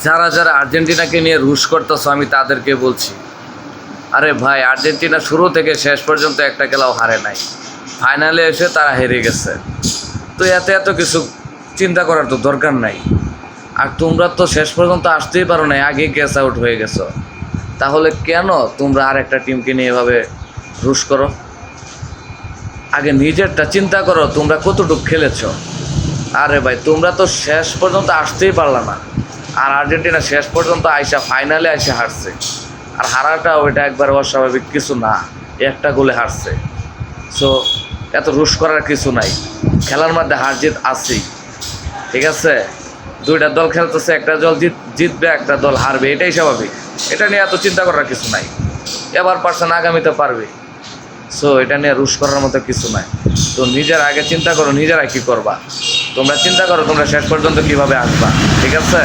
যারা যারা আর্জেন্টিনাকে নিয়ে রুশ করতেছ আমি তাদেরকে বলছি, আরে ভাই, আর্জেন্টিনা শুরু থেকে শেষ পর্যন্ত একটা খেলাও হারে নাই, ফাইনালে এসে তারা হেরে গেছে। তো এত এত কিছু চিন্তা করার তো দরকার নাই। আর তোমরা তো শেষ পর্যন্ত আসতেই পারো নাই, আগে ক্যাচ আউট হয়ে গেছো। তাহলে কেন তোমরা আর একটা টিমকে নিয়ে এভাবে রুশ করো? আগে নিজেরটা চিন্তা করো, তোমরা কতটুকু খেলেছ। আরে ভাই, তোমরা তো শেষ পর্যন্ত আসতেই পারলা না, আর আর্জেন্টিনা শেষ পর্যন্ত আইসা ফাইনালে আইসা হারছে। আর হারাটা ওইটা একবার অস্বাভাবিক কিছু না, একটা গোলে হারছে। সো এত রুশ করার কিছু নাই, খেলার মধ্যে হার জিত আছেই, ঠিক আছে? দুইটা দল খেলতেছে, একটা দল জিতবে, একটা দল হারবে, এটাই স্বাভাবিক। এটা নিয়ে এত চিন্তা করার কিছু নাই। এবার পারছেন, আগামীতে পারবে। সো এটা নিয়ে রুশ করার মতো কিছু নাই। তো নিজের আগে চিন্তা করো, নিজেরা কী করবা। তোমরা চিন্তা করো তোমরা শেষ পর্যন্ত কীভাবে আসবা, ঠিক আছে?